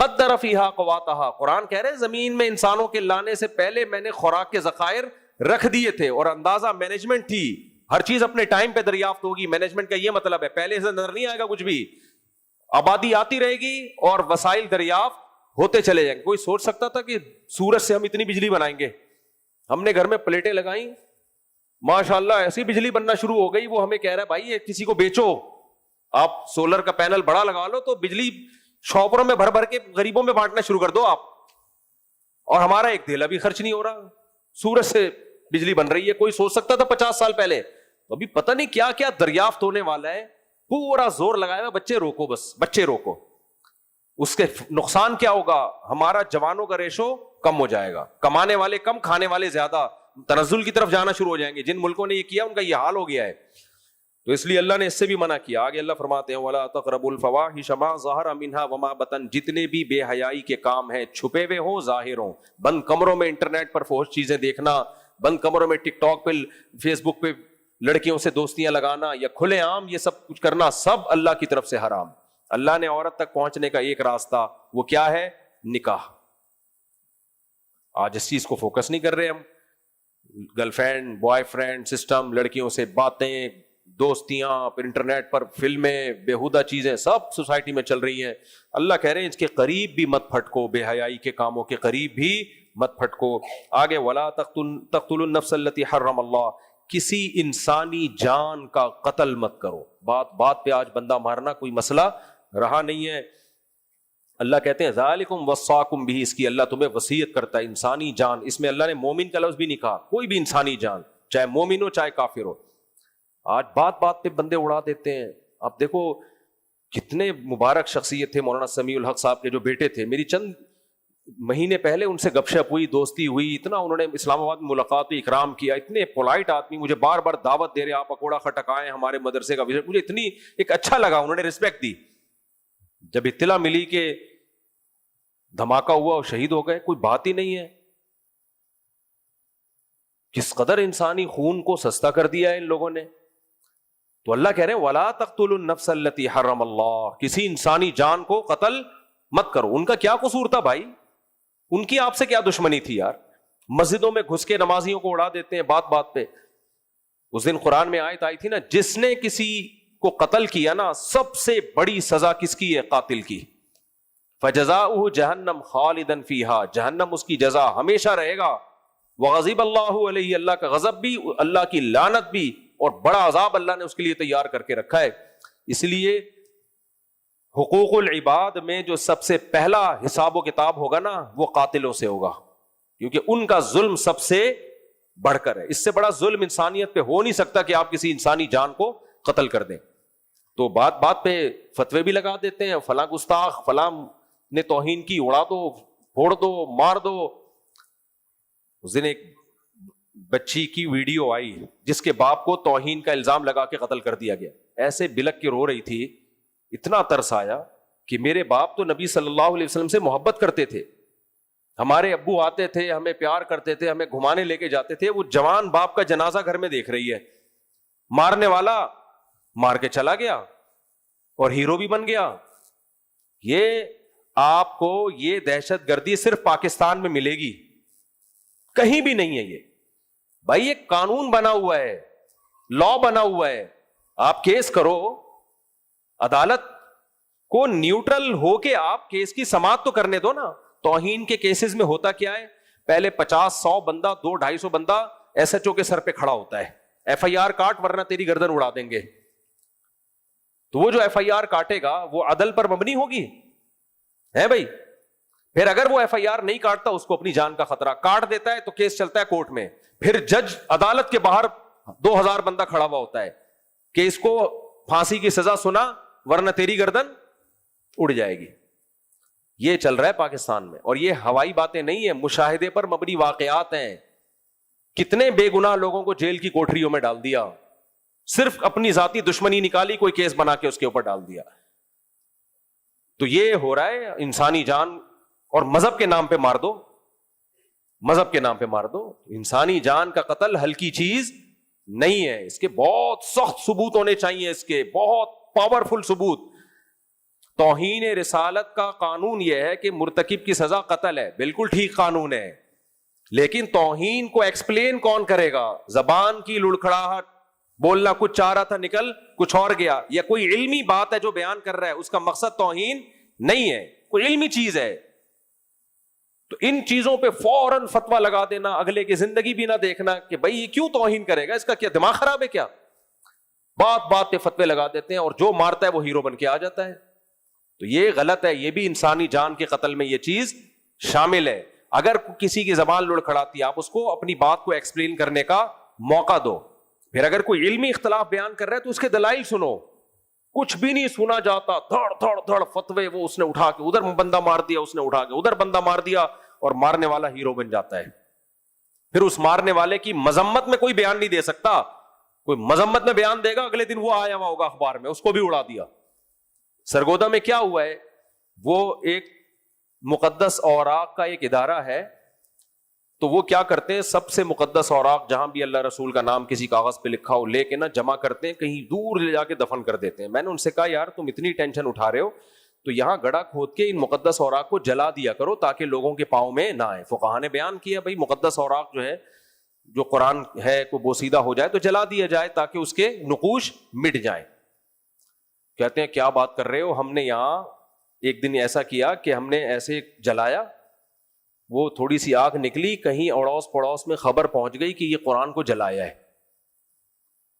قدر فیہا قواتہا، قرآن کہہ رہے زمین میں انسانوں کے لانے سے پہلے میں نے خوراک کے ذخائر رکھ دیے تھے، اور اندازہ مینجمنٹ تھی، ہر چیز اپنے ٹائم پہ دریافت ہوگی. مینجمنٹ کا یہ مطلب ہے پہلے سے نظر نہیں آئے گا کچھ بھی، آبادی آتی رہے گی اور وسائل دریافت ہوتے چلے جائیں گے. کوئی سوچ سکتا تھا کہ سورج سے ہم اتنی بجلی بنائیں گے؟ ہم نے گھر میں پلیٹیں لگائیں، ماشاءاللہ ایسی بجلی بننا شروع ہو گئی. وہ ہمیں کہہ رہا ہے بھائی یہ کسی کو بیچو، آپ سولر کا پینل بڑا لگا لو تو بجلی شاپروں میں بھر بھر کے غریبوں میں بانٹنا شروع کر دو آپ، اور ہمارا ایک دھیلا بھی خرچ نہیں ہو رہا، سورج سے بجلی بن رہی ہے. کوئی سوچ سکتا تھا 50 سال پہلے؟ ابھی پتہ نہیں کیا کیا دریافت ہونے والا ہے. پورا زور لگایا ہوا بچے روکو، بس بچے روکو. اس کے نقصان کیا ہوگا؟ ہمارا جوانوں کا ریشو کم ہو جائے گا، کمانے والے کم، کھانے والے زیادہ، تنزل کی طرف جانا شروع ہو جائیں گے. جن ملکوں نے یہ کیا ان کا یہ حال ہو گیا ہے. تو اس لیے اللہ نے اس سے بھی منع کیا. آگے اللہ فرماتے ہیں وَلَا تَقْرَبُوا الْفَوَاحِشَ مَا ظَهَرَ مِنْهَا وَمَا بَطَنَ، جتنے بھی بے حیائی کے کام ہیں، چھپے ہوئے ہوں ظاہر ہوں، بند کمروں میں انٹرنیٹ پر فحش چیزیں دیکھنا، بند کمروں میں ٹک ٹاک پہ، فیس بک پہ لڑکیوں سے دوستیاں لگانا، یا کھلے عام یہ سب کچھ کرنا، سب اللہ کی طرف سے حرام. اللہ نے عورت تک پہنچنے کا ایک راستہ، وہ کیا ہے؟ نکاح. آج اس چیز کو فوکس نہیں کر رہے ہم. Girl friend, boy friend system, لڑکیوں سے باتیں، دوستیاں، پھر انٹرنیٹ پر فلمیں، بیہودہ چیزیں سب سوسائٹی میں چل رہی ہیں. اللہ کہہ رہے ہیں اس کے قریب بھی مت پھٹکو، بے حیائی کے کاموں کے قریب بھی مت پھٹکو. آگے ولا تقتلوا النفس التي حرم اللہ، کسی انسانی جان کا قتل مت کرو. بات بات پہ آج بندہ مارنا کوئی مسئلہ رہا نہیں ہے. اللہ کہتے ہیں ذالکم وصاکم بھی، اس کی اللہ تمہیں وصیت کرتا ہے. انسانی جان، اس میں اللہ نے مومن کا لفظ بھی نہیں کہا، کوئی بھی انسانی جان، چاہے مومن ہو چاہے کافر ہو. آج بات بات پہ بندے اڑا دیتے ہیں. آپ دیکھو کتنے مبارک شخصیت تھے مولانا سمیع الحق صاحب کے جو بیٹے تھے. میری چند مہینے پہلے ان سے گپ شپ ہوئی، دوستی ہوئی، اتنا انہوں نے اسلام آباد میں ملاقات، اکرام کیا. اتنے پولائٹ آدمی، مجھے بار بار دعوت دے رہے آپ پکوڑا کھٹکائیں ہمارے مدرسے کا وزٹ. مجھے اتنی ایک اچھا لگا، انہوں نے رسپیکٹ دی. جب اطلاع ملی کہ دھماکہ ہوا اور شہید ہو گئے، کوئی بات ہی نہیں ہے. کس قدر انسانی خون کو سستا کر دیا ہے ان لوگوں نے. تو اللہ کہہ رہے ہیں وَلَا تَقْتُلُوا النَّفْسَ الَّتِي حَرَّمَ اللَّهُ، کسی انسانی جان کو قتل مت کرو. ان کا کیا قصور تھا بھائی؟ ان کی آپ سے کیا دشمنی تھی یار؟ مسجدوں میں گھس کے نمازیوں کو اڑا دیتے ہیں بات بات پہ. اس دن قرآن میں آیت آئی تھی نا، جس نے کسی کو قتل کیا نا، سب سے بڑی سزا کس کی ہے؟ قاتل کی. فَجَزَاؤُهُ جَهَنَّمْ خَالِدًا فِيهَا، جہنم اس کی جزا ہمیشہ رہے گا. وَغَضِبَ اللَّهُ عَلَيْهِ، اللہ کا غضب بھی، اللہ کی لعنت بھی، اور بڑا عذاب اللہ نے اس کے لیے تیار کر کے رکھا ہے. اس لیے حقوق العباد میں جو سب سے پہلا حساب و کتاب ہوگا نا، وہ قاتلوں سے ہوگا، کیونکہ ان کا ظلم سب سے بڑھ کر ہے. اس سے بڑا ظلم انسانیت پہ ہو نہیں سکتا کہ آپ کسی انسانی جان کو قتل کر دیں. تو بات بات پہ فتوے بھی لگا دیتے ہیں، فلاں گستاخ، فلاں نے توہین کی، اڑا دو، پھوڑ دو، مار دو. اس دن ایک بچی کی ویڈیو آئی جس کے باپ کو توہین کا الزام لگا کے قتل کر دیا گیا. ایسے بلک کے رو رہی تھی، اتنا ترس آیا کہ میرے باپ تو نبی صلی اللہ علیہ وسلم سے محبت کرتے تھے، ہمارے ابو آتے تھے، ہمیں پیار کرتے تھے، ہمیں گھمانے لے کے جاتے تھے. وہ جوان باپ کا جنازہ گھر میں دیکھ رہی ہے، مارنے والا مار کے چلا گیا اور ہیرو بھی بن گیا. یہ آپ کو یہ دہشت گردی صرف پاکستان میں ملے گی، کہیں بھی نہیں ہے. یہ بھائی یہ قانون بنا ہوا ہے، لا بنا ہوا ہے. آپ کیس کرو، عدالت کو نیوٹرل ہو کے آپ کیس کی سماعت تو کرنے دو نا. توہین کے کیسز میں ہوتا کیا ہے؟ پہلے 50-100 بندہ، 200-250 بندہ ایس ایچ او کے سر پہ کھڑا ہوتا ہے، ایف آئی آر کاٹ ورنہ تیری گردن اڑا دیں گے. تو وہ جو ایف آئی آر کاٹے گا وہ عدل پر مبنی ہوگی ہے بھائی. پھر اگر وہ ایف آئی آر نہیں کاٹتا، اس کو اپنی جان کا خطرہ، کاٹ دیتا ہے تو کیس چلتا ہے کورٹ میں. پھر جج عدالت کے باہر 2000 بندہ کھڑا ہوا ہوتا ہے کہ اس کو پھانسی کی سزا سنا ورنہ تیری گردن اڑ جائے گی. یہ چل رہا ہے پاکستان میں، اور یہ ہوائی باتیں نہیں ہیں، مشاہدے پر مبنی واقعات ہیں. کتنے بے گناہ لوگوں کو جیل کی کوٹریوں میں ڈال دیا، صرف اپنی ذاتی دشمنی نکالی، کوئی کیس بنا کے اس کے اوپر ڈال دیا. تو یہ ہو رہا ہے انسانی جان، اور مذہب کے نام پہ مار دو، مذہب کے نام پہ مار دو. انسانی جان کا قتل ہلکی چیز نہیں ہے، اس کے بہت سخت ثبوت ہونے چاہیے، اس کے بہت پاورفل ثبوت. توہین رسالت کا قانون یہ ہے کہ مرتکب کی سزا قتل ہے، بالکل ٹھیک قانون ہے، لیکن توہین کو ایکسپلین کون کرے گا؟ زبان کی لڑکھڑاہٹ، بولنا کچھ چاہ رہا تھا نکل کچھ اور گیا، یا کوئی علمی بات ہے جو بیان کر رہا ہے، اس کا مقصد توہین نہیں ہے، کوئی علمی چیز ہے، تو ان چیزوں پہ فوراً فتویٰ لگا دینا، اگلے کی زندگی بھی نہ دیکھنا کہ بھائی یہ کیوں توہین کرے گا، اس کا کیا دماغ خراب ہے کیا؟ بات بات پہ فتوے لگا دیتے ہیں، اور جو مارتا ہے وہ ہیرو بن کے آ جاتا ہے. تو یہ غلط ہے، یہ بھی انسانی جان کے قتل میں یہ چیز شامل ہے. اگر کسی کی زبان لڑکھڑاتی ہے، آپ اس کو اپنی بات کو ایکسپلین کرنے کا موقع دو. پھر اگر کوئی علمی اختلاف بیان کر رہا ہے تو اس کے دلائل سنو. کچھ بھی نہیں سنا جاتا، دھڑ دھڑ دھڑ فتوے، وہ اس نے اٹھا کے ادھر بندہ مار دیا، اس نے اٹھا کے ادھر بندہ مار دیا، اور مارنے والا ہیرو بن جاتا ہے. پھر اس مارنے والے کی مذمت میں کوئی بیان نہیں دے سکتا. کوئی مذمت میں بیان دے گا، اگلے دن وہ آیا ہوا ہوگا اخبار میں، اس کو بھی اڑا دیا. سرگودا میں کیا ہوا ہے، وہ ایک مقدس اوراق کا ایک ادارہ ہے، تو وہ کیا کرتے ہیں، سب سے مقدس اوراق جہاں بھی اللہ رسول کا نام کسی کاغذ پہ لکھا ہو لے کے نا جمع کرتے ہیں، کہیں دور لے جا کے دفن کر دیتے ہیں. میں نے ان سے کہا یار تم اتنی ٹینشن اٹھا رہے ہو تو یہاں گڑھا کھود کے ان مقدس اوراق کو جلا دیا کرو تاکہ لوگوں کے پاؤں میں نہ آئے. فقہاء نے بیان کیا بھائی مقدس اوراق جو ہے، جو قرآن ہے کو بوسیدہ ہو جائے تو جلا دیا جائے تاکہ اس کے نقوش مٹ جائیں. کہتے ہیں کیا بات کر رہے ہو، ہم نے یہاں ایک دن ایسا کیا کہ ہم نے ایسے جلایا، وہ تھوڑی سی آگ نکلی، کہیں اڑوس پڑوس میں خبر پہنچ گئی کہ یہ قرآن کو جلایا ہے.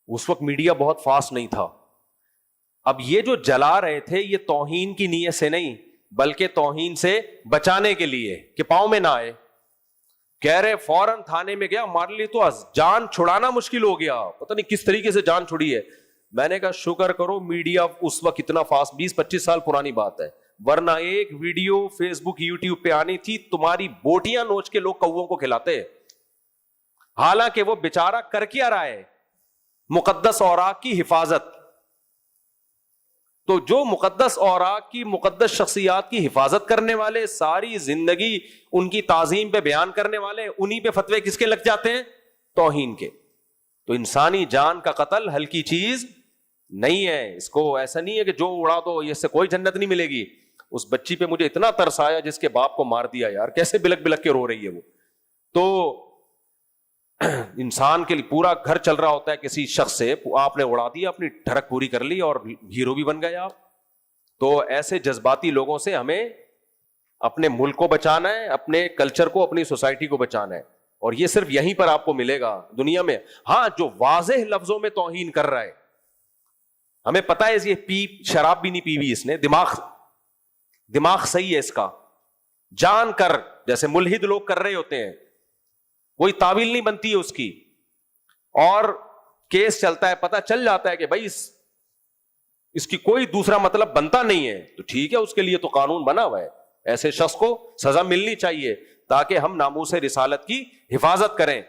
اس وقت میڈیا بہت فاسٹ نہیں تھا. اب یہ جو جلا رہے تھے یہ توہین کی نیت سے نہیں بلکہ توہین سے بچانے کے لیے کہ پاؤں میں نہ آئے. کہہ رہے فوراً تھانے میں گیا، ہمارے لیے تو جان چھڑانا مشکل ہو گیا، پتہ نہیں کس طریقے سے جان چھڑی ہے. میں نے کہا شکر کرو میڈیا اس وقت اتنا فاسٹ، 20-25 سال پرانی بات ہے، ورنہ ایک ویڈیو فیس بک یوٹیوب پہ آنی تھی تمہاری بوٹیاں نوچ کے لوگ کووں کو کھلاتے. حالانکہ وہ بیچارہ کر کیا رہا ہے، مقدس اوراق کی حفاظت. تو جو مقدس اوراق کی مقدس شخصیات کی حفاظت کرنے والے، ساری زندگی ان کی تعظیم پہ بیان کرنے والے، انہی پہ فتوے کس کے لگ جاتے ہیں؟ توہین کے. تو انسانی جان کا قتل ہلکی چیز نہیں ہے. اس کو ایسا نہیں ہے کہ جو اڑا دو اس سے کوئی جنت نہیں ملے گی. اس بچی پہ مجھے اتنا ترس آیا جس کے باپ کو مار دیا، یار کیسے بلک بلک کے رو رہی ہے وہ. تو انسان کے لیے پورا گھر چل رہا ہوتا ہے کسی شخص سے، آپ نے اڑا دیا، اپنی ڈھڑک پوری کر لی اور ہیرو بھی بن گئے آپ. تو ایسے جذباتی لوگوں سے ہمیں اپنے ملک کو بچانا ہے، اپنے کلچر کو، اپنی سوسائٹی کو بچانا ہے. اور یہ صرف یہیں پر آپ کو ملے گا دنیا میں. ہاں جو واضح لفظوں میں توہین کر رہا ہے، ہمیں پتا ہے یہ شراب بھی نہیں پی ہوئی اس نے، دماغ صحیح ہے اس کا، جان کر جیسے ملحد لوگ کر رہے ہوتے ہیں، کوئی تعویل نہیں بنتی ہے اس کی، اور کیس چلتا ہے، پتہ چل جاتا ہے کہ بھائی اس کی کوئی دوسرا مطلب بنتا نہیں ہے، تو ٹھیک ہے، اس کے لیے تو قانون بنا ہوا ہے. ایسے شخص کو سزا ملنی چاہیے تاکہ ہم ناموس رسالت کی حفاظت کریں.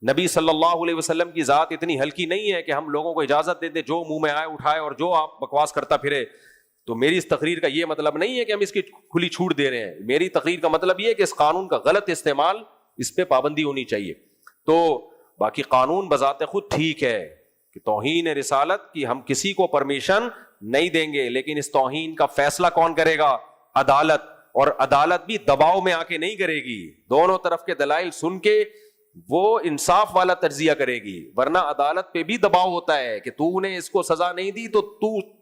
نبی صلی اللہ علیہ وسلم کی ذات اتنی ہلکی نہیں ہے کہ ہم لوگوں کو اجازت دے دیں جو منہ میں آئے اٹھائے اور جو آپ بکواس کرتا پھرے. تو میری اس تقریر کا یہ مطلب نہیں ہے کہ ہم اس کی کھلی چھوٹ دے رہے ہیں. میری تقریر کا مطلب یہ ہے کہ اس قانون کا غلط استعمال، اس پہ پابندی ہونی چاہیے. تو باقی قانون بذات خود ٹھیک ہے کہ توہین رسالت کی ہم کسی کو پرمیشن نہیں دیں گے، لیکن اس توہین کا فیصلہ کون کرے گا؟ عدالت. اور عدالت بھی دباؤ میں آ کے نہیں کرے گی، دونوں طرف کے دلائل سن کے وہ انصاف والا تجزیہ کرے گی. ورنہ عدالت پہ بھی دباؤ ہوتا ہے کہ تو نے اس کو سزا نہیں دی تو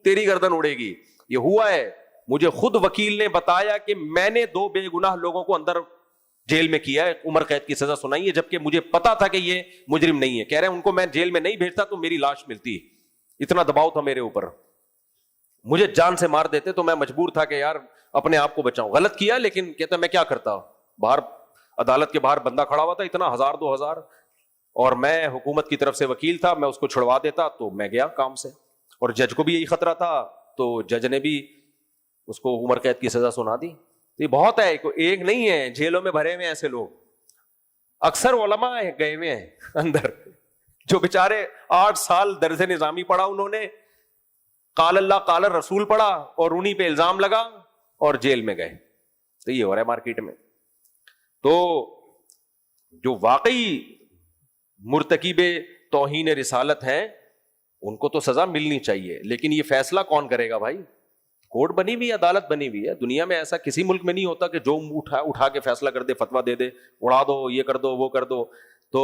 تیری گردن اڑے گی. یہ ہوا ہے، مجھے خود وکیل نے بتایا کہ میں نے 2 بے گناہ لوگوں کو اندر جیل میں کیا ہے، عمر قید کی سزا سنائی ہے، جبکہ مجھے پتا تھا کہ یہ مجرم نہیں ہے. کہہ رہے ہیں ان کو میں جیل میں نہیں بھیجتا تو میری لاش ملتی. اتنا دباؤ تھا میرے اوپر، مجھے جان سے مار دیتے تو میں مجبور تھا کہ یار اپنے آپ کو بچاؤں. غلط کیا، لیکن کہتا میں کیا کرتا، باہر عدالت کے باہر بندہ کھڑا ہوا تھا اتنا 1000-2000، اور میں حکومت کی طرف سے وکیل تھا، میں اس کو چھڑوا دیتا تو میں گیا کام سے. اور جج کو بھی یہی خطرہ تھا تو جج نے بھی اس کو عمر قید کی سزا سنا دی. یہ بہت ہے، ایک نہیں ہے، جیلوں میں بھرے ہوئے ایسے لوگ. اکثر علماء گئے ہوئے ہیں اندر جو بیچارے 8 سال درس نظامی پڑھا انہوں نے، قال اللہ قال رسول پڑھا اور انہی پہ الزام لگا اور جیل میں گئے. تو یہ ہو رہا ہے مارکیٹ میں. تو جو واقعی مرتکب توہین رسالت ہیں ان کو تو سزا ملنی چاہیے، لیکن یہ فیصلہ کون کرے گا بھائی؟ کورٹ بنی ہوئی ہے, عدالت بنی ہوئی ہے. دنیا میں ایسا کسی ملک میں نہیں ہوتا کہ جو اٹھا کے فیصلہ کر دے, فتویٰ دے دے, اڑا دو, یہ کر دو, وہ کر دو. تو